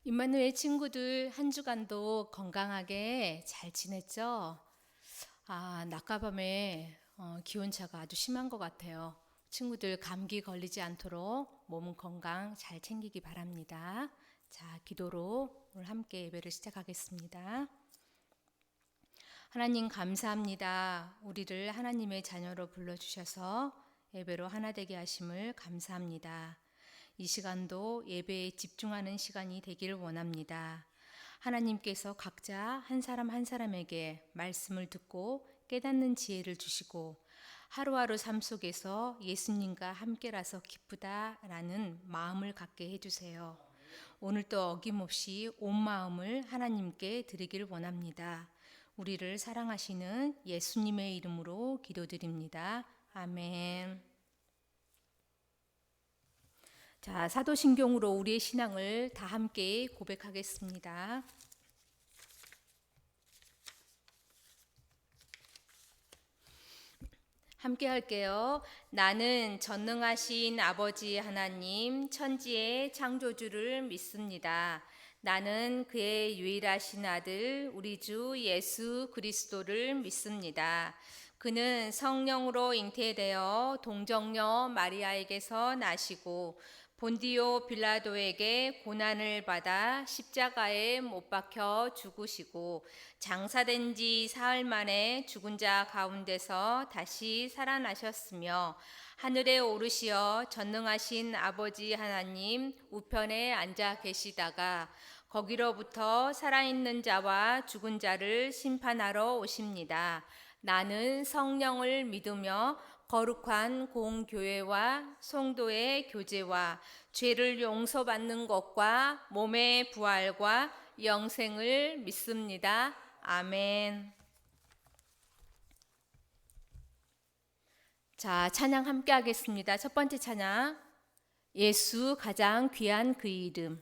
임마누엘 친구들 한 주간도 건강하게 잘 지냈죠? 낮과밤에 기온차가 아주 심한 것 같아요. 친구들 감기 걸리지 않도록 몸 건강 잘 챙기기 바랍니다. 자, 기도로 오늘 함께 예배를 시작하겠습니다. 하나님 감사합니다. 우리를 하나님의 자녀로 불러주셔서 예배로 하나 되게 하심을 감사합니다. 이 시간도 예배에 집중하는 시간이 되기를 원합니다. 하나님께서 각자 한 사람 한 사람에게 말씀을 듣고 깨닫는 지혜를 주시고 하루하루 삶 속에서 예수님과 함께라서 기쁘다라는 마음을 갖게 해주세요. 오늘도 어김없이 온 마음을 하나님께 드리기를 원합니다. 우리를 사랑하시는 예수님의 이름으로 기도드립니다. 아멘. 자, 사도신경으로 우리의 신앙을 다 함께 고백하겠습니다. 함께 할게요. 나는 전능하신 아버지 하나님 천지의 창조주를 믿습니다. 나는 그의 유일하신 아들 우리 주 예수 그리스도를 믿습니다. 그는 성령으로 잉태되어 동정녀 마리아에게서 나시고 본디오 빌라도에게 고난을 받아 십자가에 못 박혀 죽으시고 장사된 지 사흘 만에 죽은 자 가운데서 다시 살아나셨으며 하늘에 오르시어 전능하신 아버지 하나님 우편에 앉아 계시다가 거기로부터 살아있는 자와 죽은 자를 심판하러 오십니다. 나는 성령을 믿으며 거룩한 공교회와 성도의 교제와 죄를 용서받는 것과 몸의 부활과 영생을 믿습니다. 아멘. 자, 찬양 함께 하겠습니다. 첫 번째 찬양, 예수 가장 귀한 그 이름.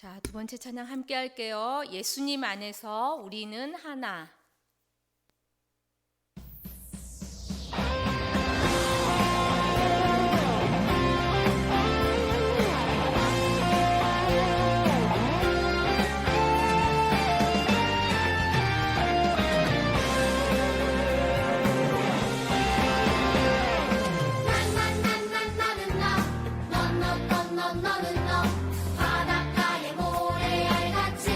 자, 두 번째 찬양 함께 할게요. 예수님 안에서 우리는 하나. 바닷가의 모래알같이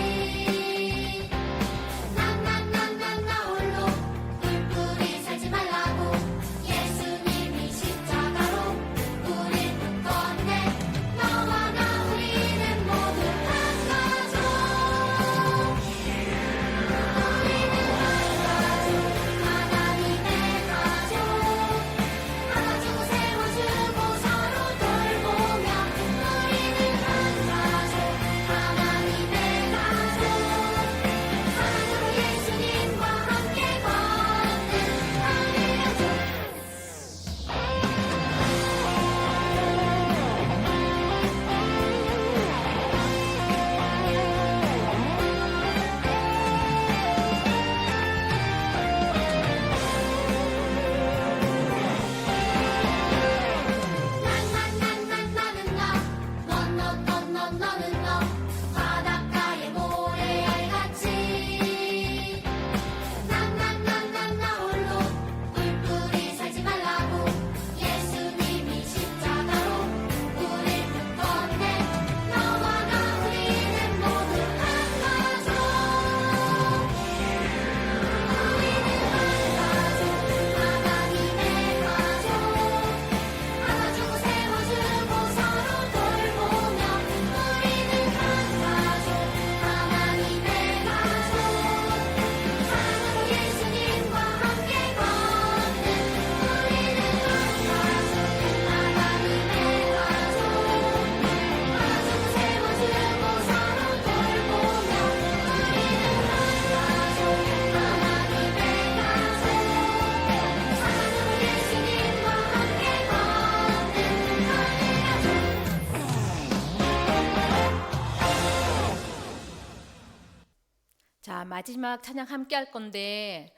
자, 마지막 찬양 함께 할 건데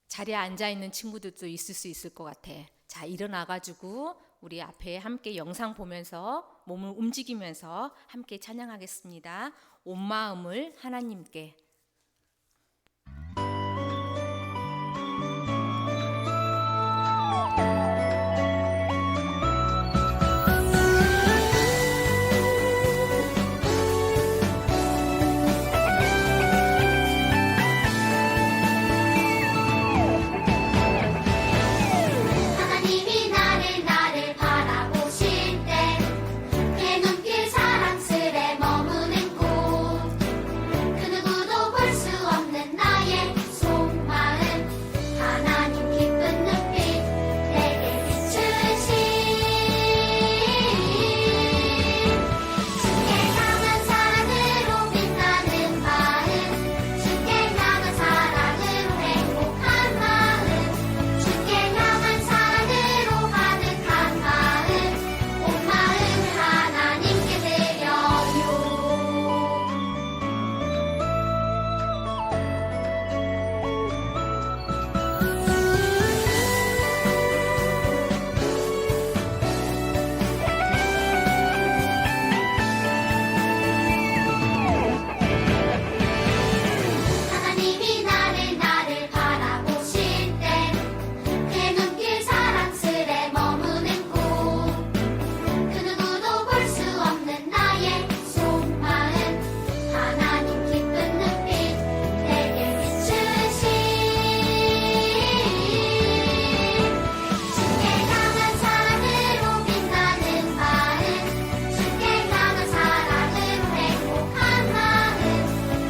자리에 앉아 있는 친구들도 있을 수 있을 것 같아. 자, 일어나 가지고 우리 앞에 함께 영상 보면서 몸을 움직이면서 함께 찬양하겠습니다. 온 마음을 하나님께. 하나님이 나를 바라보실 때 내 눈길 사랑스레 머무는 곳 그 누구도 볼 수 없는 나의 속마음 하나님 기쁜 눈빛 내게 비추신 주께 향한 사랑으로 빛나는 마음 주께 향한 사랑으로 행복한 마음 주께 향한 사랑으로 가득한 마음 온 마음을 하나님께 드려요. 하나님이 나를 바라보실 때 내 눈길 사랑스레 머무는 곳 그 누구도 볼 수 없는 나의 속마음 하나님 기쁜 눈빛 내게 비추신 주께 향한 사랑으로 빛나는 마음 주께 향한 사랑으로 행복한 마음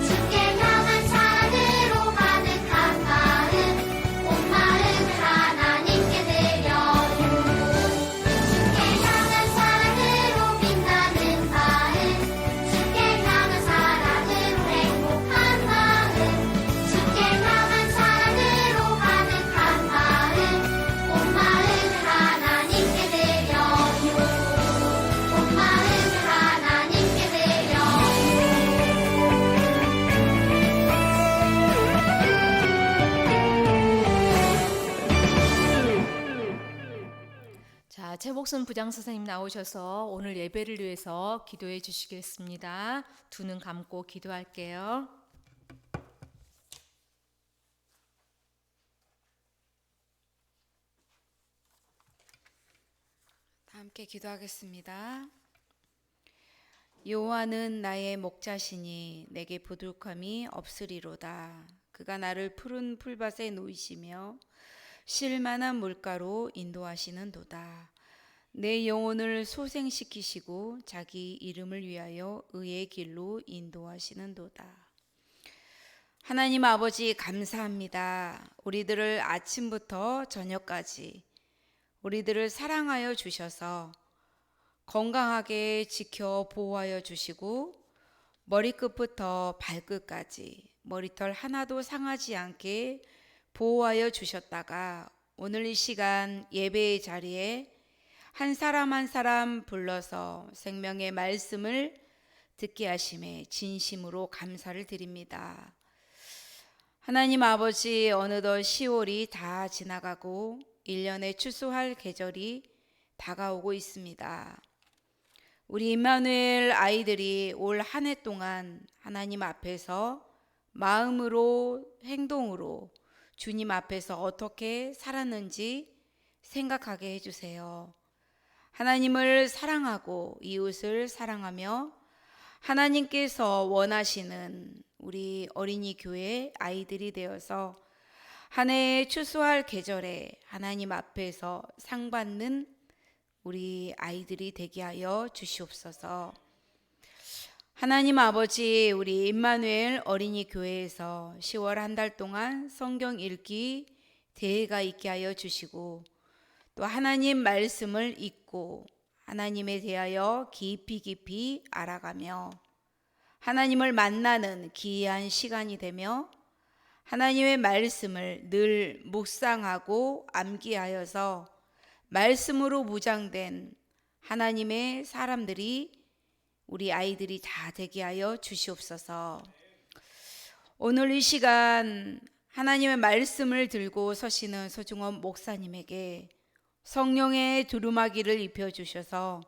주께 향한 사랑으로 가득한 마음 온 마음을 하나님께 드려요. 주께 향한 사랑으로 빛나는 마음 주께 향한 사랑으로 행복한 마음 주께 향한 사랑으로 가득한 마음 온 마음을 하나님께 드려요. 온 마음을 하나님께 자, 최복순 부장 선생님 나오셔서 오늘 예배를 위해서 기도해 주시겠습니다. 두 눈 감고 기도할게요. 다 함께 기도하겠습니다. 여호와는 나의 목자시니 내게 부족함이 없으리로다. 그가 나를 푸른 풀밭에 놓이시며 쉴만한 물가로 인도하시는도다. 내 영혼을 소생시키시고 자기 이름을 위하여 의의 길로 인도하시는도다. 하나님 아버지 감사합니다. 우리들을 아침부터 저녁까지 우리들을 사랑하여 주셔서 건강하게 지켜 보호하여 주시고 머리끝부터 발끝까지 머리털 하나도 상하지 않게 보호하여 주셨다가 오늘 이 시간 예배의 자리에 한 사람 한 사람 불러서 생명의 말씀을 듣게 하심에 진심으로 감사를 드립니다. 하나님 아버지, 어느덧 10월이 다 지나가고 1년의 추수할 계절이 다가오고 있습니다. 우리 임마누엘 아이들이 올 한 해 동안 하나님 앞에서 마음으로 행동으로 주님 앞에서 어떻게 살았는지 생각하게 해주세요. 하나님을 사랑하고 이웃을 사랑하며 하나님께서 원하시는 우리 어린이 교회 아이들이 되어서 한 해의 추수할 계절에 하나님 앞에서 상 받는 우리 아이들이 되게 하여 주시옵소서. 하나님 아버지, 우리 임마누엘 어린이 교회에서 10월 한 달 동안 성경 읽기 대회가 있게 하여 주시고 또 하나님 말씀을 읽고 하나님에 대하여 깊이 알아가며 하나님을 만나는 귀한 시간이 되며 하나님의 말씀을 늘 묵상하고 암기하여서 말씀으로 무장된 하나님의 사람들이 우리 아이들이 다 되게 하여 주시옵소서. 오늘 이 시간 하나님의 말씀을 들고 서시는 서중원 목사님에게 성령의 두루마기를 입혀주셔서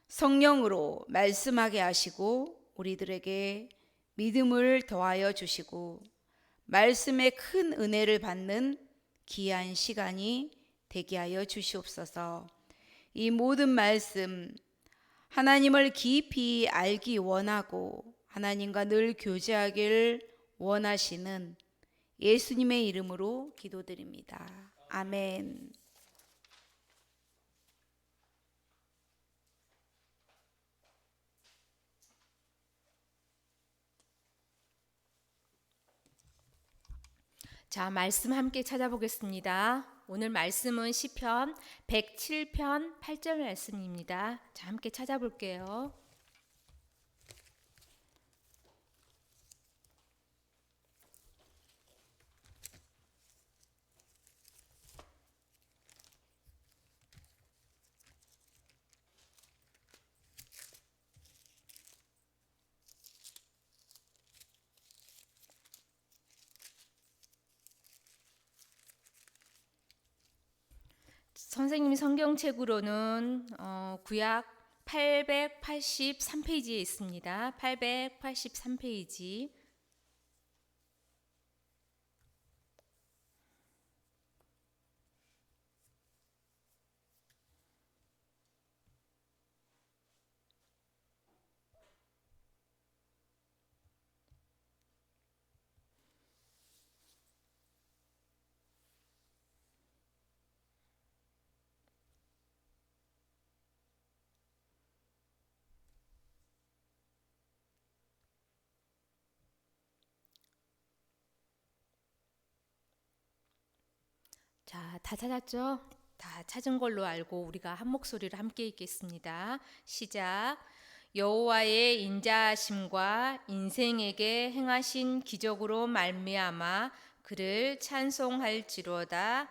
성령으로 말씀하게 하시고 우리들에게 믿음을 더하여 주시고 말씀의 큰 은혜를 받는 귀한 시간이 되게 하여 주시옵소서. 이 모든 말씀 하나님을 깊이 알기 원하고 하나님과 늘 교제하기를 원하시는 예수님의 이름으로 기도드립니다. 아멘. 자, 말씀 함께 찾아보겠습니다. 오늘 말씀은 시편 107편 8절 말씀입니다. 자, 함께 찾아볼게요. 선생님 성경책으로는 구약 883페이지에 있습니다. 883페이지. 자, 다 찾았죠? 다 찾은 걸로 알고 우리가 한 목소리로 함께 읽겠습니다. 시작. 여호와의 인자하심과 인생에게 행하신 기적으로 말미암아 그를 찬송할지로다.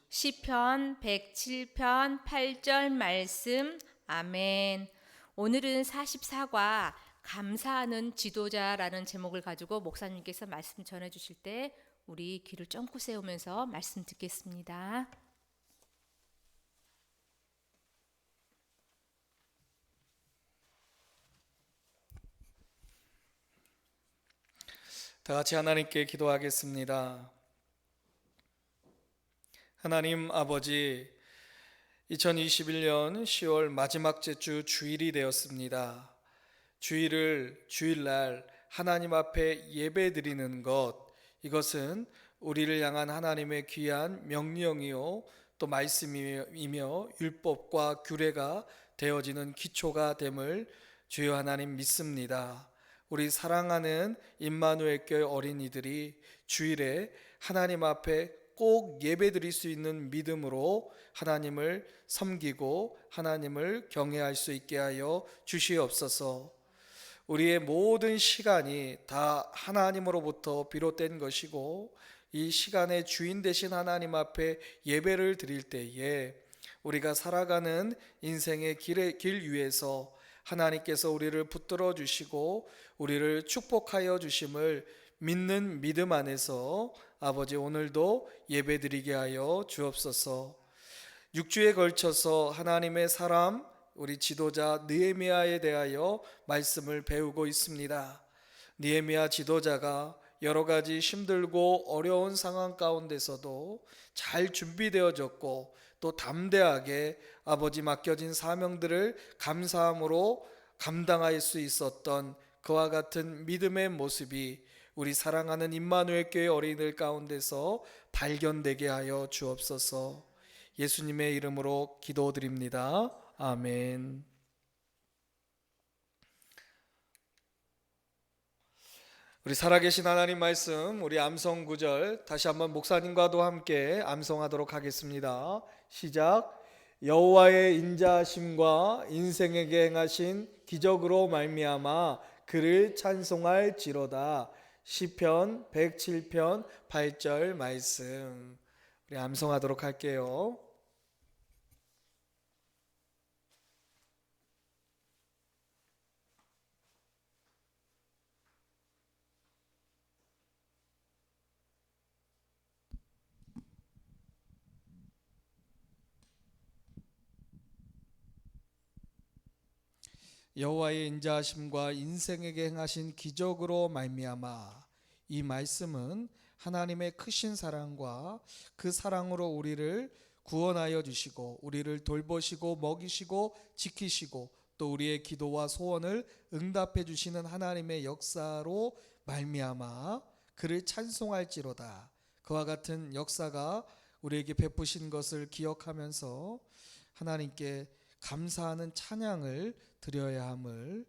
시편 107편 8절 말씀. 아멘. 오늘은 44과 감사하는 지도자라는 제목을 가지고 목사님께서 말씀 전해 주실 때 우리 귀를 쫑긋 세우면서 말씀 듣겠습니다. 다 같이 하나님께 기도하겠습니다. 하나님 아버지, 2021년 10월 마지막 주 주일이 되었습니다. 주일날 하나님 앞에 예배드리는 것, 이것은 우리를 향한 하나님의 귀한 명령이요 또 말씀이며 율법과 규례가 되어지는 기초가 됨을 주여 하나님 믿습니다. 우리 사랑하는 임마누엘 교회 어린이들이 주일에 하나님 앞에 꼭 예배드릴 수 있는 믿음으로 하나님을 섬기고 하나님을 경외할 수 있게 하여 주시옵소서. 우리의 모든 시간이 다 하나님으로부터 비롯된 것이고 이 시간의 주인 되신 하나님 앞에 예배를 드릴 때에 우리가 살아가는 인생의 길 위에서 하나님께서 우리를 붙들어 주시고 우리를 축복하여 주심을 믿는 믿음 안에서 아버지 오늘도 예배드리게 하여 주옵소서. 6주에 걸쳐서 하나님의 사람 우리 지도자 느헤미야에 대하여 말씀을 배우고 있습니다. 느헤미야 지도자가 여러 가지 힘들고 어려운 상황 가운데서도 잘 준비되어졌고 또 담대하게 아버지 맡겨진 사명들을 감사함으로 감당할 수 있었던 그와 같은 믿음의 모습이 우리 사랑하는 임마누엘 교회 어린이들 가운데서 발견되게 하여 주옵소서. 예수님의 이름으로 기도드립니다. 아멘. 우리 살아계신 하나님 말씀, 우리 암송 구절 다시 한번 목사님과도 함께 암송하도록 하겠습니다. 시작. 여호와의 인자하심과 인생에게 행하신 기적으로 말미암아 그를 찬송할지로다. 시편 107편 8절 말씀. 우리 암송하도록 할게요. 여호와의 인자하심과 인생에게 행하신 기적으로 말미암아. 이 말씀은 하나님의 크신 사랑과 그 사랑으로 우리를 구원하여 주시고 우리를 돌보시고 먹이시고 지키시고 또 우리의 기도와 소원을 응답해 주시는 하나님의 역사로 말미암아 그를 찬송할지로다. 그와 같은 역사가 우리에게 베푸신 것을 기억하면서 하나님께 감사하는 찬양을 드려야 함을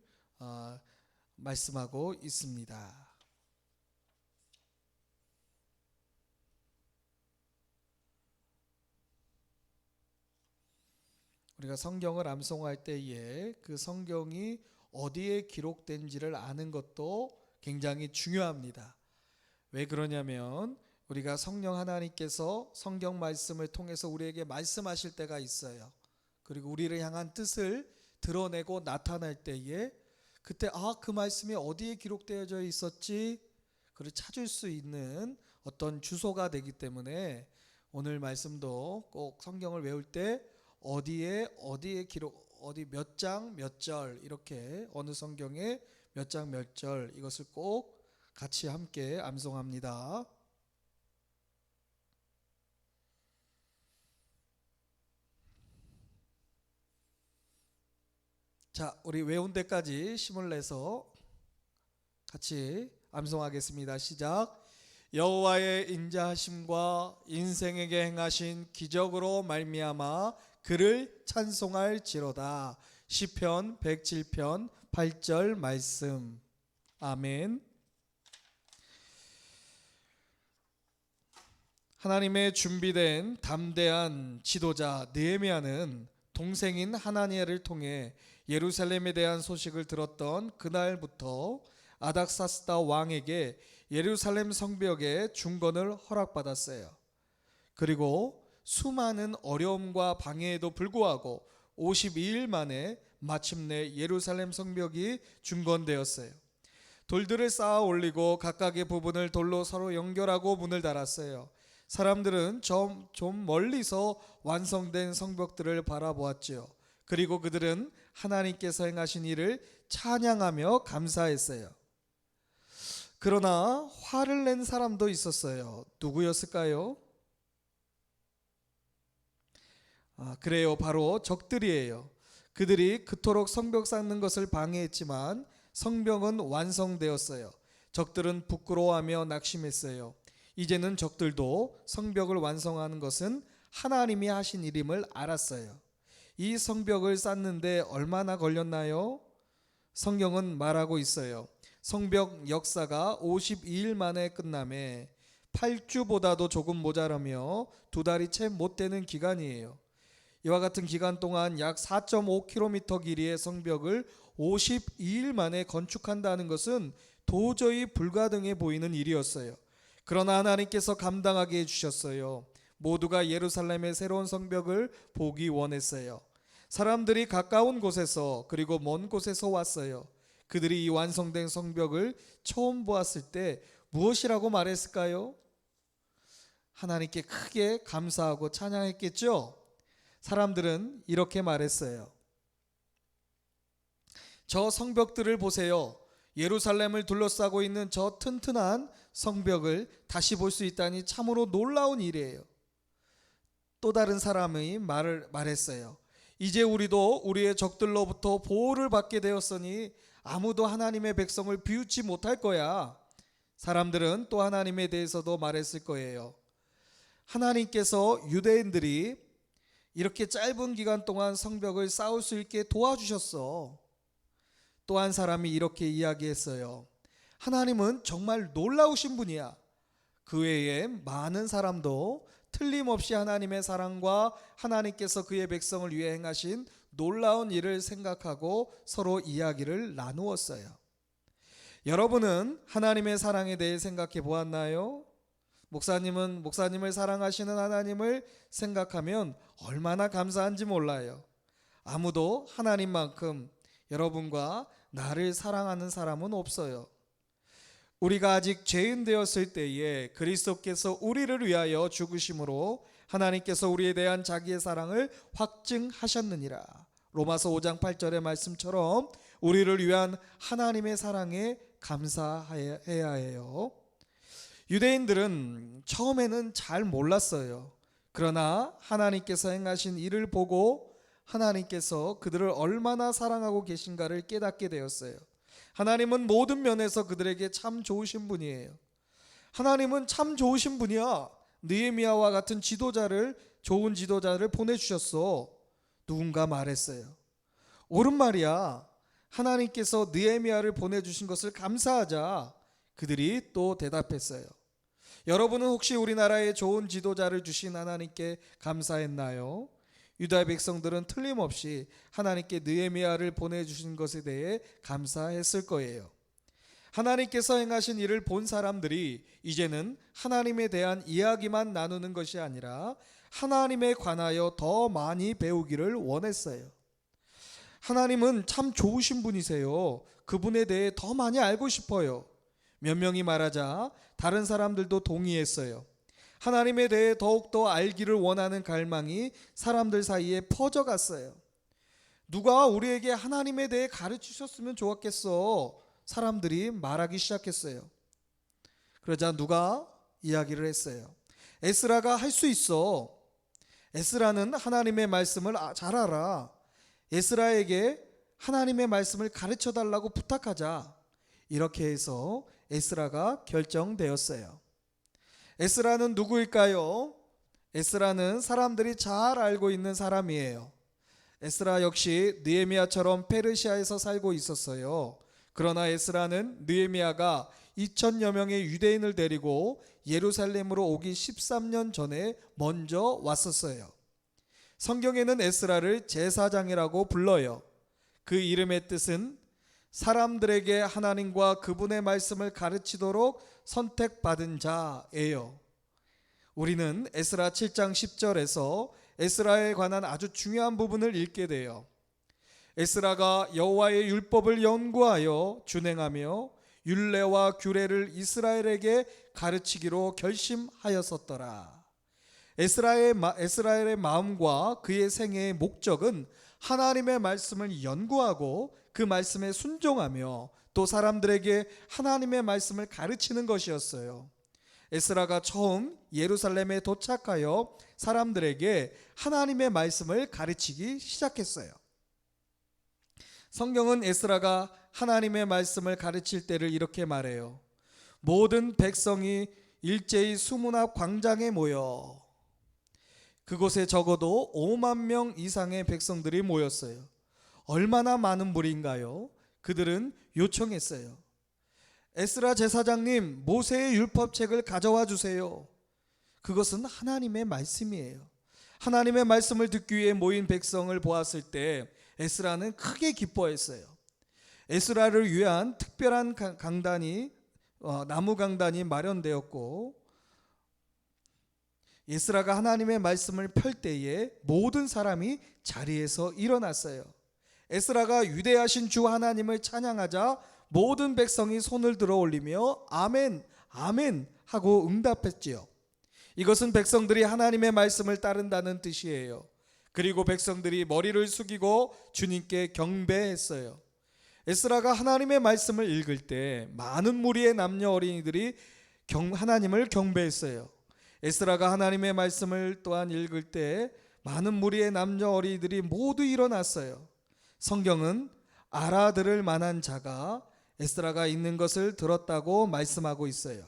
말씀하고 있습니다. 우리가 성경을 암송할 때에 그 성경이 어디에 기록된지를 아는 것도 굉장히 중요합니다. 왜 그러냐면 우리가 성령 하나님께서 성경 말씀을 통해서 우리에게 말씀하실 때가 있어요. 그리고 우리를 향한 뜻을 드러내고 나타날 때에 그때 그 말씀이 어디에 기록되어져 있었지? 그를 찾을 수 있는 어떤 주소가 되기 때문에 오늘 말씀도 꼭 성경을 외울 때 어디에 기록, 어디 몇 장 몇 절 이렇게 어느 성경에 몇 장 몇 절 이것을 꼭 같이 함께 암송합니다. 자, 우리 외운 데까지 힘을 내서 같이 암송하겠습니다. 시작. 여호와의 인자하심과 인생에게 행하신 기적으로 말미암아 그를 찬송할지로다. 시편 107편 8절 말씀. 아멘. 하나님의 준비된 담대한 지도자 느헤미야는 동생인 하나니아를 통해 예루살렘에 대한 소식을 들었던 그날부터 아닥사스다 왕에게 예루살렘 성벽의 중건을 허락받았어요. 그리고 수많은 어려움과 방해에도 불구하고 52일 만에 마침내 예루살렘 성벽이 중건되었어요. 돌들을 쌓아 올리고 각각의 부분을 돌로 서로 연결하고 문을 달았어요. 사람들은 좀 멀리서 완성된 성벽들을 바라보았지요. 그리고 그들은 하나님께서 행하신 일을 찬양하며 감사했어요. 그러나 화를 낸 사람도 있었어요. 누구였을까요? 그래요. 바로 적들이에요. 그들이 그토록 성벽 쌓는 것을 방해했지만 성벽은 완성되었어요. 적들은 부끄러워하며 낙심했어요. 이제는 적들도 성벽을 완성하는 것은 하나님이 하신 일임을 알았어요. 이 성벽을 쌓는데 얼마나 걸렸나요? 성경은 말하고 있어요. 성벽 역사가 52일 만에 끝남에 8주보다도 조금 모자라며 2달이 채 못 되는 기간이에요. 이와 같은 기간 동안 약 4.5km 길이의 성벽을 52일 만에 건축한다는 것은 도저히 불가능해 보이는 일이었어요. 그러나 하나님께서 감당하게 해주셨어요. 모두가 예루살렘의 새로운 성벽을 보기 원했어요. 사람들이 가까운 곳에서 그리고 먼 곳에서 왔어요. 그들이 이 완성된 성벽을 처음 보았을 때 무엇이라고 말했을까요? 하나님께 크게 감사하고 찬양했겠죠? 사람들은 이렇게 말했어요. 저 성벽들을 보세요. 예루살렘을 둘러싸고 있는 저 튼튼한 성벽을 다시 볼 수 있다니 참으로 놀라운 일이에요. 또 다른 사람이 말했어요. 이제 우리도 우리의 적들로부터 보호를 받게 되었으니 아무도 하나님의 백성을 비웃지 못할 거야. 사람들은 또 하나님에 대해서도 말했을 거예요. 하나님께서 유대인들이 이렇게 짧은 기간 동안 성벽을 쌓을 수 있게 도와주셨어. 또 한 사람이 이렇게 이야기했어요. 하나님은 정말 놀라우신 분이야. 그 외에 많은 사람도 틀림없이 하나님의 사랑과 하나님께서 그의 백성을 위해 행하신 놀라운 일을 생각하고 서로 이야기를 나누었어요. 여러분은 하나님의 사랑에 대해 생각해 보았나요? 목사님은 목사님을 사랑하시는 하나님을 생각하면 얼마나 감사한지 몰라요. 아무도 하나님만큼 여러분과 나를 사랑하는 사람은 없어요. 우리가 아직 죄인 되었을 때에 그리스도께서 우리를 위하여 죽으심으로 하나님께서 우리에 대한 자기의 사랑을 확증하셨느니라. 로마서 5장 8절의 말씀처럼 우리를 위한 하나님의 사랑에 감사해야 해요. 유대인들은 처음에는 잘 몰랐어요. 그러나 하나님께서 행하신 일을 보고 하나님께서 그들을 얼마나 사랑하고 계신가를 깨닫게 되었어요. 하나님은 모든 면에서 그들에게 참 좋으신 분이에요. 하나님은 참 좋으신 분이야. 느헤미야와 같은 좋은 지도자를 보내주셨어. 누군가 말했어요. 옳은 말이야. 하나님께서 느헤미야를 보내주신 것을 감사하자. 그들이 또 대답했어요. 여러분은 혹시 우리나라에 좋은 지도자를 주신 하나님께 감사했나요? 유다 백성들은 틀림없이 하나님께 느헤미야를 보내주신 것에 대해 감사했을 거예요. 하나님께서 행하신 일을 본 사람들이 이제는 하나님에 대한 이야기만 나누는 것이 아니라 하나님에 관하여 더 많이 배우기를 원했어요. 하나님은 참 좋으신 분이세요. 그분에 대해 더 많이 알고 싶어요. 몇 명이 말하자 다른 사람들도 동의했어요. 하나님에 대해 더욱더 알기를 원하는 갈망이 사람들 사이에 퍼져갔어요. 누가 우리에게 하나님에 대해 가르치셨으면 좋았겠어. 사람들이 말하기 시작했어요. 그러자 누가 이야기를 했어요. 에스라가 할 수 있어. 에스라는 하나님의 말씀을 잘 알아. 에스라에게 하나님의 말씀을 가르쳐 달라고 부탁하자. 이렇게 해서 에스라가 결정되었어요. 에스라는 누구일까요? 에스라는 사람들이 잘 알고 있는 사람이에요. 에스라 역시 느헤미야처럼 페르시아에서 살고 있었어요. 그러나 에스라는 느헤미야가 2000여 명의 유대인을 데리고 예루살렘으로 오기 13년 전에 먼저 왔었어요. 성경에는 에스라를 제사장이라고 불러요. 그 이름의 뜻은 사람들에게 하나님과 그분의 말씀을 가르치도록 선택받은 자예요. 우리는 에스라 7장 10절에서 에스라에 관한 아주 중요한 부분을 읽게 돼요. 에스라가 여호와의 율법을 연구하여 준행하며 율례와 규례를 이스라엘에게 가르치기로 결심하였었더라. 에스라엘의 마음과 그의 생애의 목적은 하나님의 말씀을 연구하고 그 말씀에 순종하며 또 사람들에게 하나님의 말씀을 가르치는 것이었어요. 에스라가 처음 예루살렘에 도착하여 사람들에게 하나님의 말씀을 가르치기 시작했어요. 성경은 에스라가 하나님의 말씀을 가르칠 때를 이렇게 말해요. 모든 백성이 일제히 수문 앞 광장에 모여. 그곳에 적어도 5만 명 이상의 백성들이 모였어요. 얼마나 많은 무리인가요? 그들은 요청했어요. 에스라 제사장님, 모세의 율법책을 가져와 주세요. 그것은 하나님의 말씀이에요. 하나님의 말씀을 듣기 위해 모인 백성을 보았을 때 에스라는 크게 기뻐했어요. 에스라를 위한 특별한 강단이 나무 강단이 마련되었고 에스라가 하나님의 말씀을 펼 때에 모든 사람이 자리에서 일어났어요. 에스라가 위대하신 주 하나님을 찬양하자 모든 백성이 손을 들어 올리며 아멘, 아멘 하고 응답했지요. 이것은 백성들이 하나님의 말씀을 따른다는 뜻이에요. 그리고 백성들이 머리를 숙이고 주님께 경배했어요. 에스라가 하나님의 말씀을 읽을 때 많은 무리의 남녀 어린이들이 하나님을 경배했어요. 에스라가 하나님의 말씀을 또한 읽을 때 많은 무리의 남녀 어린이들이 모두 일어났어요. 성경은 알아들을 만한 자가 에스라가 읽는 것을 들었다고 말씀하고 있어요.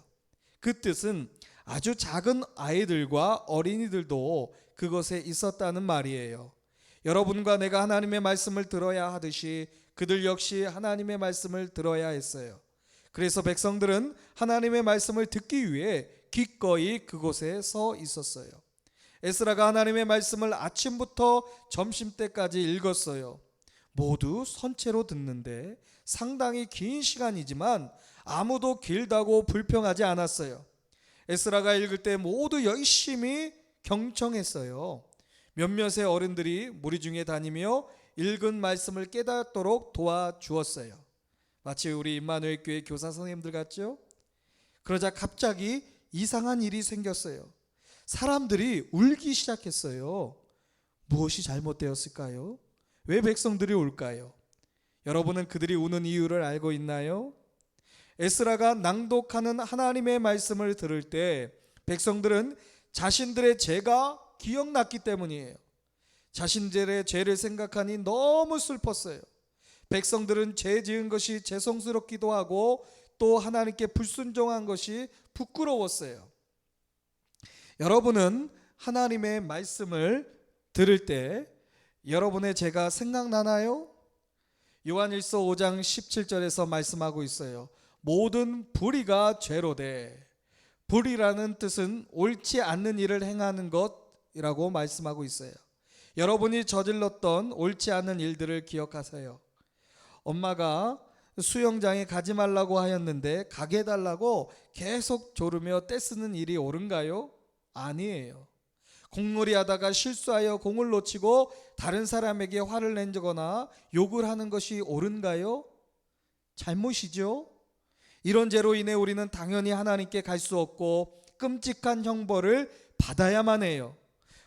그 뜻은 아주 작은 아이들과 어린이들도 그곳에 있었다는 말이에요. 여러분과 내가 하나님의 말씀을 들어야 하듯이 그들 역시 하나님의 말씀을 들어야 했어요. 그래서 백성들은 하나님의 말씀을 듣기 위해 기꺼이 그곳에 서 있었어요. 에스라가 하나님의 말씀을 아침부터 점심때까지 읽었어요. 모두 선체로 듣는데 상당히 긴 시간이지만 아무도 길다고 불평하지 않았어요. 에스라가 읽을 때 모두 열심히 경청했어요. 몇몇의 어른들이 무리 중에 다니며 읽은 말씀을 깨닫도록 도와주었어요. 마치 우리 임마누엘 교회 교사 선생님들 같죠? 그러자 갑자기 이상한 일이 생겼어요. 사람들이 울기 시작했어요. 무엇이 잘못되었을까요? 왜 백성들이 울까요? 여러분은 그들이 우는 이유를 알고 있나요? 에스라가 낭독하는 하나님의 말씀을 들을 때 백성들은 자신들의 죄가 기억났기 때문이에요. 자신들의 죄를 생각하니 너무 슬펐어요. 백성들은 죄 지은 것이 죄송스럽기도 하고 또 하나님께 불순종한 것이 부끄러웠어요. 여러분은 하나님의 말씀을 들을 때 여러분의 죄가 생각나나요? 요한일서 5장 17절에서 말씀하고 있어요. 모든 불의가 죄로되, 불의라는 뜻은 옳지 않는 일을 행하는 것이라고 말씀하고 있어요. 여러분이 저질렀던 옳지 않은 일들을 기억하세요. 엄마가 수영장에 가지 말라고 하였는데 가게 해달라고 계속 조르며 떼쓰는 일이 옳은가요? 아니에요. 공놀이 하다가 실수하여 공을 놓치고 다른 사람에게 화를 낸거나 욕을 하는 것이 옳은가요? 잘못이죠. 이런 죄로 인해 우리는 당연히 하나님께 갈 수 없고 끔찍한 형벌을 받아야만 해요.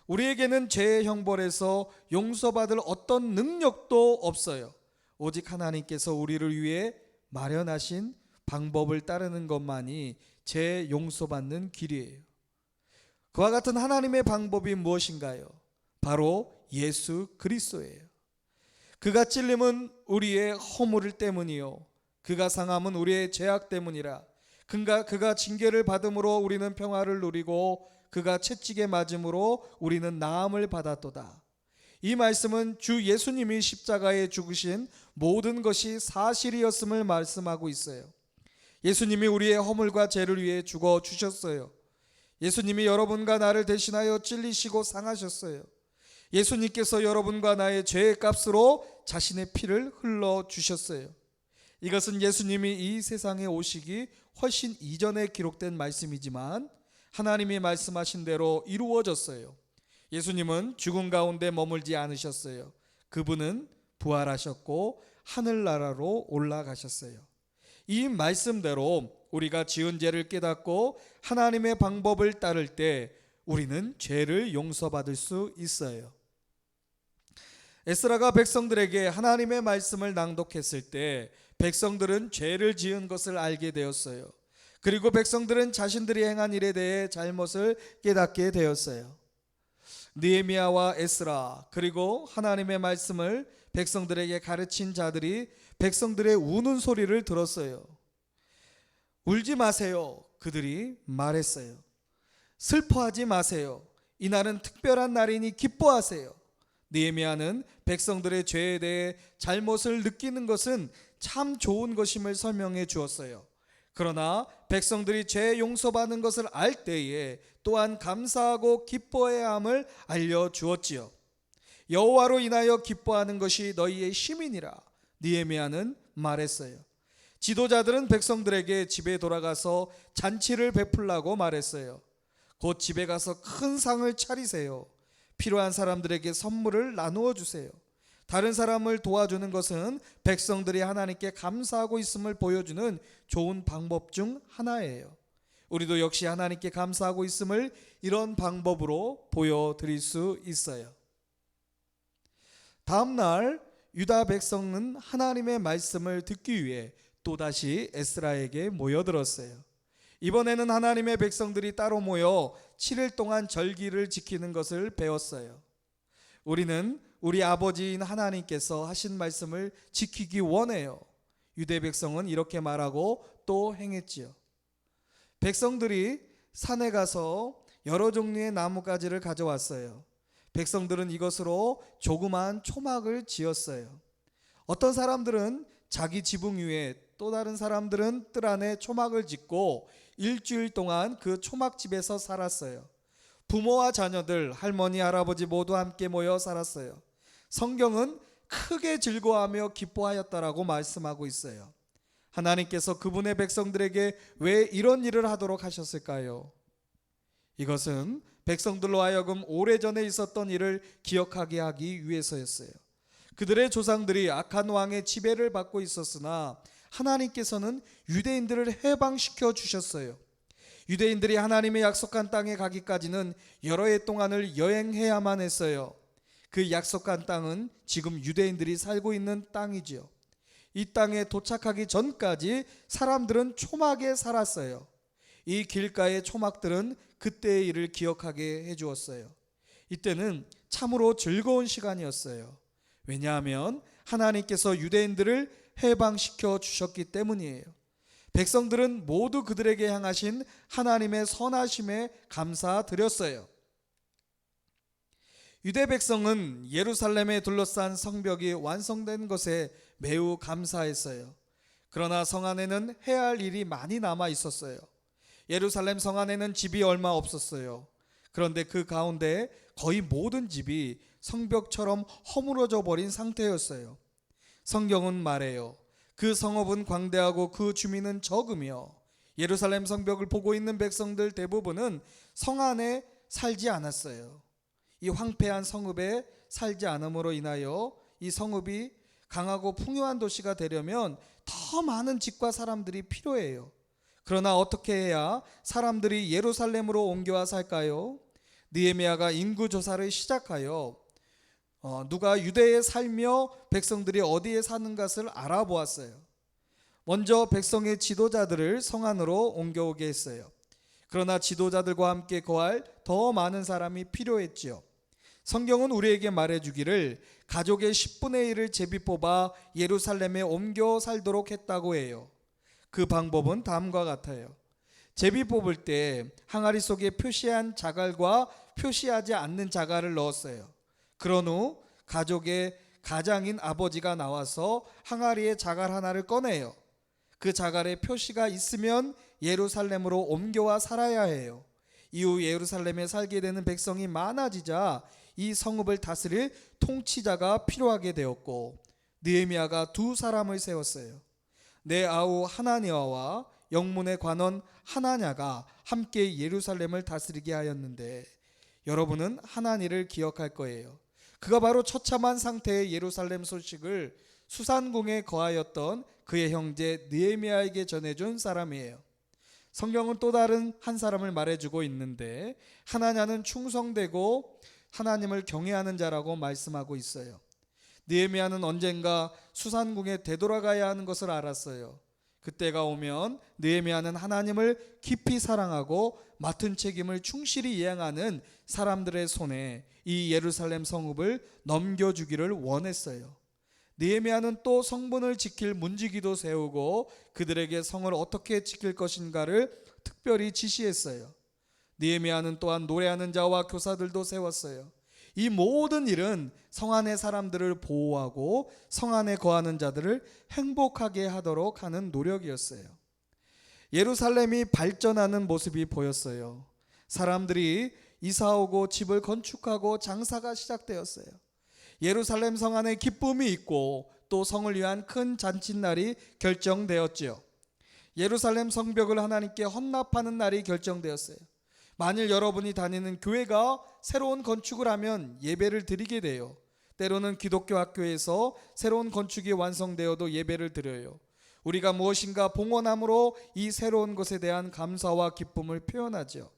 우리에게는 죄의 형벌에서 용서받을 어떤 능력도 없어요. 오직 하나님께서 우리를 위해 마련하신 방법을 따르는 것만이 죄 용서받는 길이에요. 그와 같은 하나님의 방법이 무엇인가요? 바로 예수 그리스도예요. 그가 찔림은 우리의 허물 때문이요, 그가 상함은 우리의 죄악 때문이라. 그가 징계를 받음으로 우리는 평화를 누리고 그가 채찍에 맞음으로 우리는 나음을 받았도다. 이 말씀은 주 예수님이 십자가에 죽으신 모든 것이 사실이었음을 말씀하고 있어요. 예수님이 우리의 허물과 죄를 위해 죽어 주셨어요. 예수님이 여러분과 나를 대신하여 찔리시고 상하셨어요. 예수님께서 여러분과 나의 죄의 값으로 자신의 피를 흘러 주셨어요. 이것은 예수님이 이 세상에 오시기 훨씬 이전에 기록된 말씀이지만 하나님이 말씀하신 대로 이루어졌어요. 예수님은 죽음 가운데 머물지 않으셨어요. 그분은 부활하셨고 하늘나라로 올라가셨어요. 이 말씀대로 우리가 지은 죄를 깨닫고 하나님의 방법을 따를 때 우리는 죄를 용서받을 수 있어요. 에스라가 백성들에게 하나님의 말씀을 낭독했을 때 백성들은 죄를 지은 것을 알게 되었어요. 그리고 백성들은 자신들이 행한 일에 대해 잘못을 깨닫게 되었어요. 느헤미야와 에스라 그리고 하나님의 말씀을 백성들에게 가르친 자들이 백성들의 우는 소리를 들었어요. 울지 마세요. 그들이 말했어요. 슬퍼하지 마세요. 이날은 특별한 날이니 기뻐하세요. 느헤미야는 백성들의 죄에 대해 잘못을 느끼는 것은 참 좋은 것임을 설명해 주었어요. 그러나 백성들이 죄 용서받는 것을 알 때에 또한 감사하고 기뻐해야 함을 알려주었지요. 여호와로 인하여 기뻐하는 것이 너희의 힘이니라 느헤미야는 말했어요. 지도자들은 백성들에게 집에 돌아가서 잔치를 베풀라고 말했어요. 곧 집에 가서 큰 상을 차리세요. 필요한 사람들에게 선물을 나누어 주세요. 다른 사람을 도와주는 것은 백성들이 하나님께 감사하고 있음을 보여주는 좋은 방법 중 하나예요. 우리도 역시 하나님께 감사하고 있음을 이런 방법으로 보여드릴 수 있어요. 다음 날 유다 백성은 하나님의 말씀을 듣기 위해 또다시 에스라에게 모여들었어요. 이번에는 하나님의 백성들이 따로 모여 7일 동안 절기를 지키는 것을 배웠어요. 우리는 우리 아버지인 하나님께서 하신 말씀을 지키기 원해요. 유대 백성은 이렇게 말하고 또 행했지요. 백성들이 산에 가서 여러 종류의 나뭇가지를 가져왔어요. 백성들은 이것으로 조그마한 초막을 지었어요. 어떤 사람들은 자기 지붕 위에, 또 다른 사람들은 뜰 안에 초막을 짓고 일주일 동안 그 초막집에서 살았어요. 부모와 자녀들, 할머니, 할아버지 모두 함께 모여 살았어요. 성경은 크게 즐거워하며 기뻐하였다라고 말씀하고 있어요. 하나님께서 그분의 백성들에게 왜 이런 일을 하도록 하셨을까요? 이것은 백성들로 하여금 오래전에 있었던 일을 기억하게 하기 위해서였어요. 그들의 조상들이 악한 왕의 지배를 받고 있었으나 하나님께서는 유대인들을 해방시켜 주셨어요. 유대인들이 하나님의 약속한 땅에 가기까지는 여러 해 동안을 여행해야만 했어요. 그 약속한 땅은 지금 유대인들이 살고 있는 땅이지요. 이 땅에 도착하기 전까지 사람들은 초막에 살았어요. 이 길가의 초막들은 그때의 일을 기억하게 해주었어요. 이때는 참으로 즐거운 시간이었어요. 왜냐하면 하나님께서 유대인들을 해방시켜 주셨기 때문이에요. 백성들은 모두 그들에게 향하신 하나님의 선하심에 감사드렸어요. 유대 백성은 예루살렘에 둘러싼 성벽이 완성된 것에 매우 감사했어요. 그러나 성 안에는 해야 할 일이 많이 남아 있었어요. 예루살렘 성 안에는 집이 얼마 없었어요. 그런데 그 가운데 거의 모든 집이 성벽처럼 허물어져 버린 상태였어요. 성경은 말해요. 그 성읍은 광대하고 그 주민은 적으며, 예루살렘 성벽을 보고 있는 백성들 대부분은 성 안에 살지 않았어요. 이 황폐한 성읍에 살지 않음으로 인하여 이 성읍이 강하고 풍요한 도시가 되려면 더 많은 집과 사람들이 필요해요. 그러나 어떻게 해야 사람들이 예루살렘으로 옮겨와 살까요? 느헤미야가 인구 조사를 시작하여 누가 유대에 살며 백성들이 어디에 사는 것을 알아보았어요. 먼저 백성의 지도자들을 성 안으로 옮겨오게 했어요. 그러나 지도자들과 함께 거할 더 많은 사람이 필요했지요. 성경은 우리에게 말해주기를 가족의 10분의 1을 제비 뽑아 예루살렘에 옮겨 살도록 했다고 해요. 그 방법은 다음과 같아요. 제비 뽑을 때 항아리 속에 표시한 자갈과 표시하지 않는 자갈을 넣었어요. 그런 후 가족의 가장인 아버지가 나와서 항아리에 자갈 하나를 꺼내요. 그 자갈에 표시가 있으면 예루살렘으로 옮겨와 살아야 해요. 이후 예루살렘에 살게 되는 백성이 많아지자 이 성읍을 다스릴 통치자가 필요하게 되었고, 느헤미야가 두 사람을 세웠어요. 내 아우 하나니아와 영문의 관원 하나냐가 함께 예루살렘을 다스리게 하였는데, 여러분은 하나니를 기억할 거예요. 그가 바로 처참한 상태의 예루살렘 소식을 수산궁에 거하였던 그의 형제 느헤미야에게 전해준 사람이에요. 성경은 또 다른 한 사람을 말해주고 있는데, 하나냐는 충성되고 하나님을 경외하는 자라고 말씀하고 있어요. 느헤미야는 언젠가 수산궁에 되돌아가야 하는 것을 알았어요. 그때가 오면 느헤미야는 하나님을 깊이 사랑하고 맡은 책임을 충실히 이행하는 사람들의 손에 이 예루살렘 성읍을 넘겨주기를 원했어요. 느헤미야는 또 성문을 지킬 문지기도 세우고 그들에게 성을 어떻게 지킬 것인가를 특별히 지시했어요. 느헤미야는 또한 노래하는 자와 교사들도 세웠어요. 이 모든 일은 성 안의 사람들을 보호하고 성 안에 거하는 자들을 행복하게 하도록 하는 노력이었어요. 예루살렘이 발전하는 모습이 보였어요. 사람들이 이사오고 집을 건축하고 장사가 시작되었어요. 예루살렘 성 안에 기쁨이 있고 또 성을 위한 큰 잔칫날이 결정되었지요. 예루살렘 성벽을 하나님께 헌납하는 날이 결정되었어요. 만일 여러분이 다니는 교회가 새로운 건축을 하면 예배를 드리게 돼요. 때로는 기독교 학교에서 새로운 건축이 완성되어도 예배를 드려요. 우리가 무엇인가 봉헌함으로 이 새로운 것에 대한 감사와 기쁨을 표현하죠.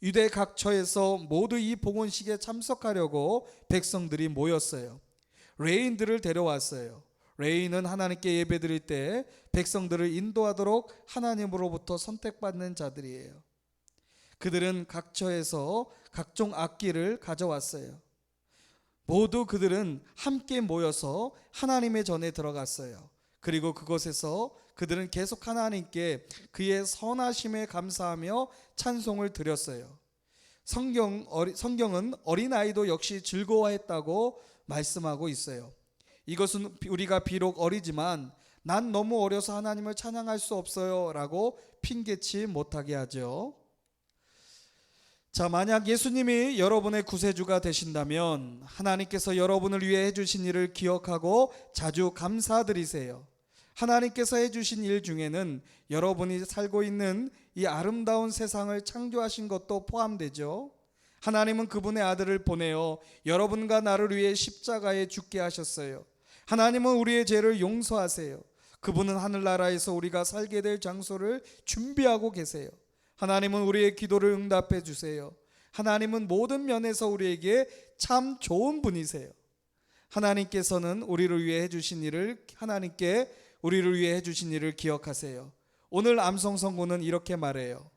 유대 각처에서 모두 이 봉헌식에 참석하려고 백성들이 모였어요. 레인들을 데려왔어요. 레인은 하나님께 예배드릴 때 백성들을 인도하도록 하나님으로부터 선택받는 자들이에요. 그들은 각처에서 각종 악기를 가져왔어요. 모두 그들은 함께 모여서 하나님의 전에 들어갔어요. 그리고 그곳에서 그들은 계속 하나님께 그의 선하심에 감사하며 찬송을 드렸어요. 성경은 어린아이도 역시 즐거워했다고 말씀하고 있어요. 이것은 우리가 비록 어리지만 난 너무 어려서 하나님을 찬양할 수 없어요 라고 핑계치 못하게 하죠. 자, 만약 예수님이 여러분의 구세주가 되신다면 하나님께서 여러분을 위해 해주신 일을 기억하고 자주 감사드리세요. 하나님께서 해주신 일 중에는 여러분이 살고 있는 이 아름다운 세상을 창조하신 것도 포함되죠. 하나님은 그분의 아들을 보내어 여러분과 나를 위해 십자가에 죽게 하셨어요. 하나님은 우리의 죄를 용서하세요. 그분은 하늘나라에서 우리가 살게 될 장소를 준비하고 계세요. 하나님은 우리의 기도를 응답해 주세요. 하나님은 모든 면에서 우리에게 참 좋은 분이세요. 하나님께서는 우리를 위해 해주신 일을 하나님께 우리를 위해 해주신 일을 기억하세요. 오늘 암송 선구는 이렇게 말해요.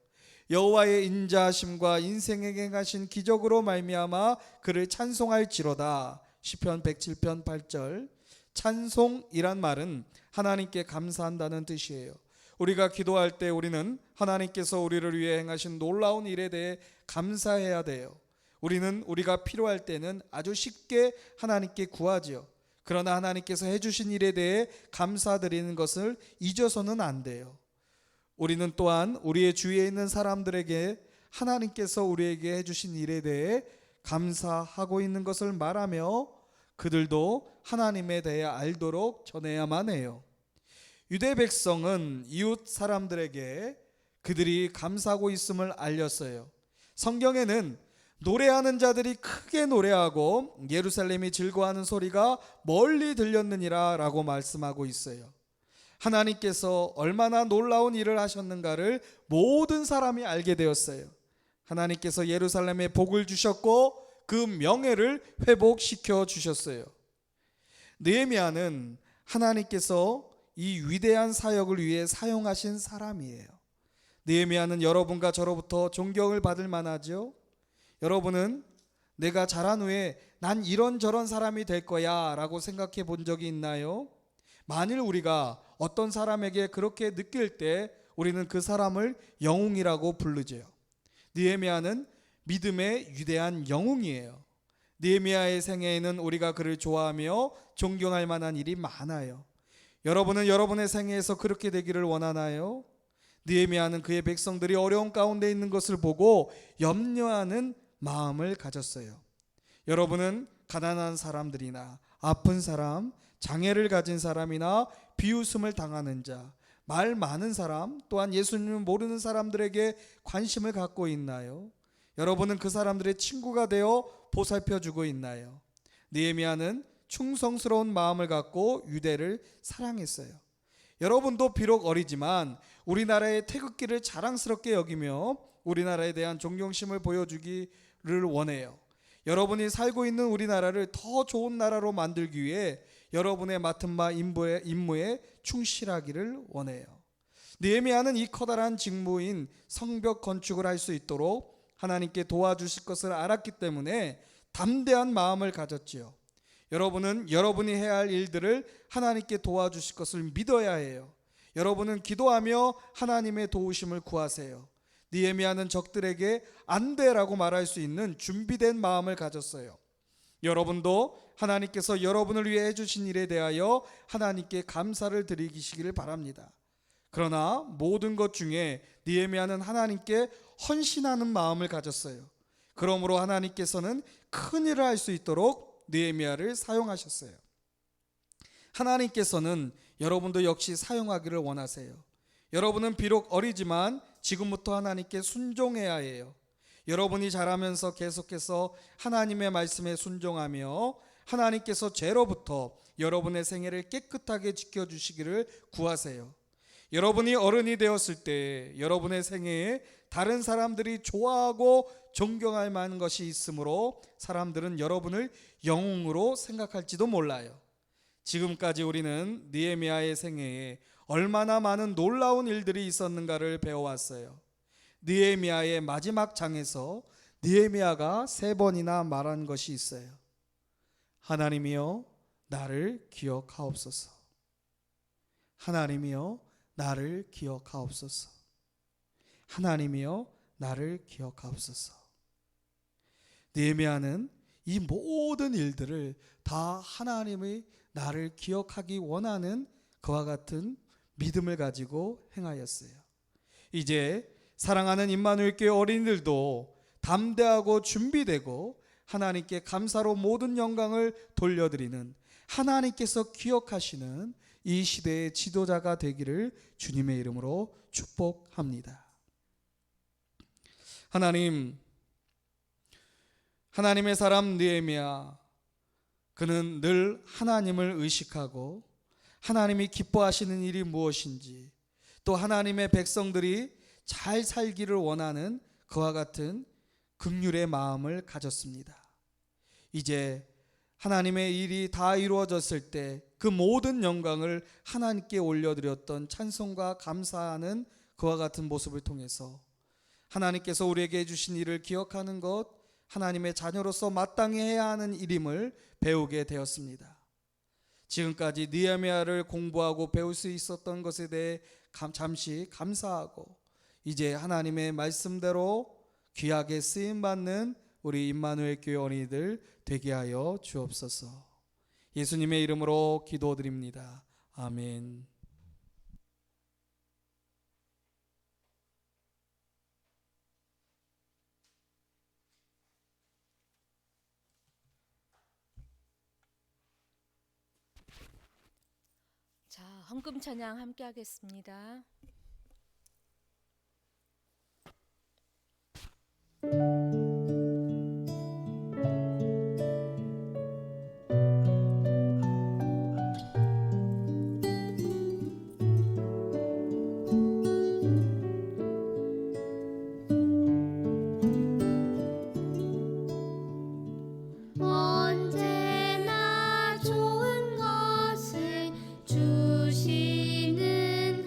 여호와의 인자하심과 인생에 행하신 기적으로 말미암아 그를 찬송할지로다. 시편 107편 8절. 찬송이란 말은 하나님께 감사한다는 뜻이에요. 우리가 기도할 때 우리는 하나님께서 우리를 위해 행하신 놀라운 일에 대해 감사해야 돼요. 우리는 우리가 필요할 때는 아주 쉽게 하나님께 구하지요. 그러나 하나님께서 해주신 일에 대해 감사드리는 것을 잊어서는 안 돼요. 우리는 또한 우리의 주위에 있는 사람들에게 하나님께서 우리에게 해주신 일에 대해 감사하고 있는 것을 말하며 그들도 하나님에 대해 알도록 전해야만 해요. 유대 백성은 이웃 사람들에게 그들이 감사하고 있음을 알렸어요. 성경에는 노래하는 자들이 크게 노래하고 예루살렘이 즐거워하는 소리가 멀리 들렸느니라 라고 말씀하고 있어요. 하나님께서 얼마나 놀라운 일을 하셨는가를 모든 사람이 알게 되었어요. 하나님께서 예루살렘에 복을 주셨고 그 명예를 회복시켜 주셨어요. 느헤미야는 하나님께서 이 위대한 사역을 위해 사용하신 사람이에요. 느헤미야는 여러분과 저로부터 존경을 받을 만하죠. 여러분은 내가 자란 후에 난 이런저런 사람이 될 거야 라고 생각해 본 적이 있나요? 만일 우리가 어떤 사람에게 그렇게 느낄 때 우리는 그 사람을 영웅이라고 부르죠. 느헤미야는 믿음의 위대한 영웅이에요. 느헤미야의 생애에는 우리가 그를 좋아하며 존경할 만한 일이 많아요. 여러분은 여러분의 생애에서 그렇게 되기를 원하나요? 느헤미야는 그의 백성들이 어려운 가운데 있는 것을 보고 염려하는 마음을 가졌어요. 여러분은 가난한 사람들이나 아픈 사람, 장애를 가진 사람이나 비웃음을 당하는 자, 말 많은 사람, 또한 예수님을 모르는 사람들에게 관심을 갖고 있나요? 여러분은 그 사람들의 친구가 되어 보살펴주고 있나요? 느헤미야는 충성스러운 마음을 갖고 유대를 사랑했어요. 여러분도 비록 어리지만 우리나라의 태극기를 자랑스럽게 여기며 우리나라에 대한 존경심을 보여주기를 원해요. 여러분이 살고 있는 우리나라를 더 좋은 나라로 만들기 위해 여러분의 맡은 바 임무에 충실하기를 원해요. 느헤미야는 이 커다란 직무인 성벽 건축을 할 수 있도록 하나님께 도와주실 것을 알았기 때문에 담대한 마음을 가졌지요. 여러분은 여러분이 해야 할 일들을 하나님께 도와주실 것을 믿어야 해요. 여러분은 기도하며 하나님의 도우심을 구하세요. 느헤미야는 적들에게 안 돼라고 말할 수 있는 준비된 마음을 가졌어요. 여러분도 하나님께서 여러분을 위해 해주신 일에 대하여 하나님께 감사를 드리시기를 바랍니다. 그러나 모든 것 중에 느헤미야는 하나님께 헌신하는 마음을 가졌어요. 그러므로 하나님께서는 큰 일을 할 수 있도록 느헤미야를 사용하셨어요. 하나님께서는 여러분도 역시 사용하기를 원하세요. 여러분은 비록 어리지만 지금부터 하나님께 순종해야 해요. 여러분이 자라면서 계속해서 하나님의 말씀에 순종하며 하나님께서 죄로부터 여러분의 생애를 깨끗하게 지켜주시기를 구하세요. 여러분이 어른이 되었을 때 여러분의 생애에 다른 사람들이 좋아하고 존경할 만한 것이 있으므로 사람들은 여러분을 영웅으로 생각할지도 몰라요. 지금까지 우리는 느헤미야의 생애에 얼마나 많은 놀라운 일들이 있었는가를 배워왔어요. 느헤미야의 마지막 장에서 느헤미야가 3번이나 말한 것이 있어요. 하나님이여 나를 기억하옵소서. 하나님이여 나를 기억하옵소서. 하나님이여 나를 기억하옵소서. 느헤미야는 이 모든 일들을 다 하나님의 나를 기억하기 원하는 그와 같은 믿음을 가지고 행하였어요. 이제 사랑하는 임마누엘 교회 어린이들도 담대하고 준비되고 하나님께 감사로 모든 영광을 돌려드리는 하나님께서 기억하시는 이 시대의 지도자가 되기를 주님의 이름으로 축복합니다. 하나님의 사람 느헤미야, 그는 늘 하나님을 의식하고 하나님이 기뻐하시는 일이 무엇인지, 또 하나님의 백성들이 잘 살기를 원하는 그와 같은 긍휼의 마음을 가졌습니다. 이제 하나님의 일이 다 이루어졌을 때 그 모든 영광을 하나님께 올려드렸던 찬송과 감사하는 그와 같은 모습을 통해서 하나님께서 우리에게 해주신 일을 기억하는 것, 하나님의 자녀로서 마땅히 해야 하는 일임을 배우게 되었습니다. 지금까지 느헤미야를 공부하고 배울 수 있었던 것에 대해 잠시 감사하고 이제 하나님의 말씀대로 귀하게 쓰임받는 우리 임마누엘 교회 어린이들 되게 하여 주옵소서. 예수님의 이름으로 기도드립니다. 아멘. 자, 헌금 찬양 함께 하겠습니다. 언제나 좋은 것을 주시는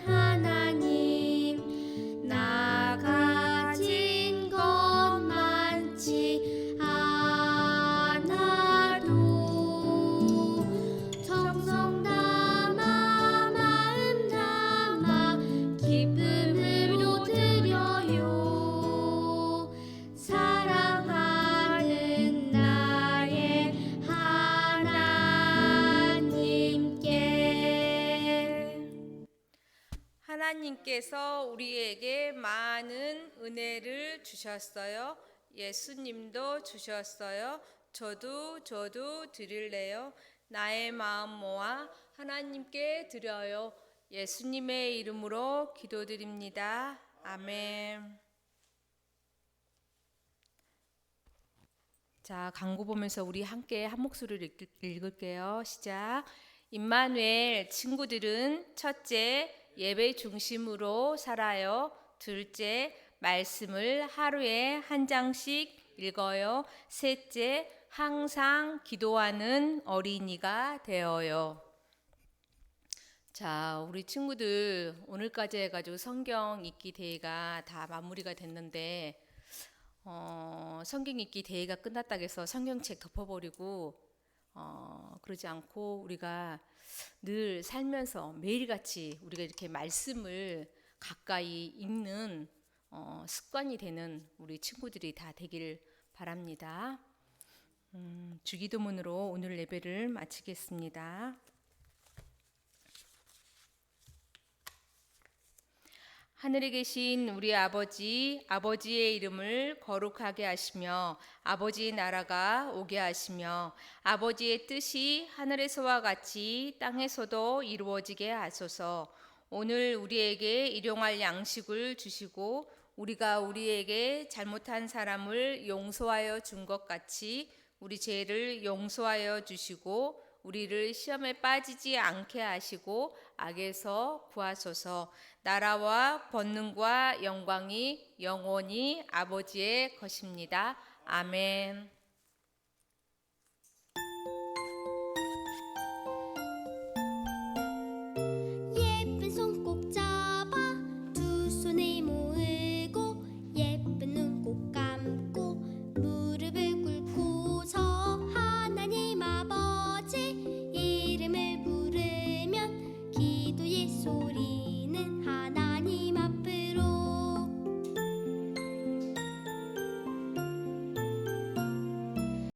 하나님, 나 가진 것 많지 않아도 정성 담아 마음 담아 기쁨으로 드려요. 사랑하는 나의 하나님께서 우리에게 많은 은혜를 주셨어요. 예수님도 주셨어요. 저도 드릴래요. 나의 마음 모아 하나님께 드려요. 예수님의 이름으로 기도드립니다. 아멘. 자, 광고 보면서 우리 함께 한 목소리를 읽을게요. 시작. 임마누엘 친구들은 첫째, 예배 중심으로 살아요. 둘째, 말씀을 하루에 한 장씩 읽어요. 셋째, 항상 기도하는 어린이가 되어요. 자, 우리 친구들 오늘까지 해가지고 성경 읽기 대회가 다 마무리가 됐는데 성경 읽기 대회가 끝났다고 해서 성경책 덮어버리고 그러지 않고 우리가 늘 살면서 매일같이 우리가 이렇게 말씀을 가까이 읽는 습관이 되는 우리 친구들이 다 되길 바랍니다. 주기도문으로 오늘 예배를 마치겠습니다. 하늘에 계신 우리 아버지, 아버지의 이름을 거룩하게 하시며 아버지의 나라가 오게 하시며 아버지의 뜻이 하늘에서와 같이 땅에서도 이루어지게 하소서. 오늘 우리에게 일용할 양식을 주시고 우리가 우리에게 잘못한 사람을 용서하여 준 것 같이 우리 죄를 용서하여 주시고 우리를 시험에 빠지지 않게 하시고 악에서 구하소서. 나라와 권능과 영광이 영원히 아버지의 것입니다. 아멘. 예쁜 손 꼭 잡아 두 손에 모으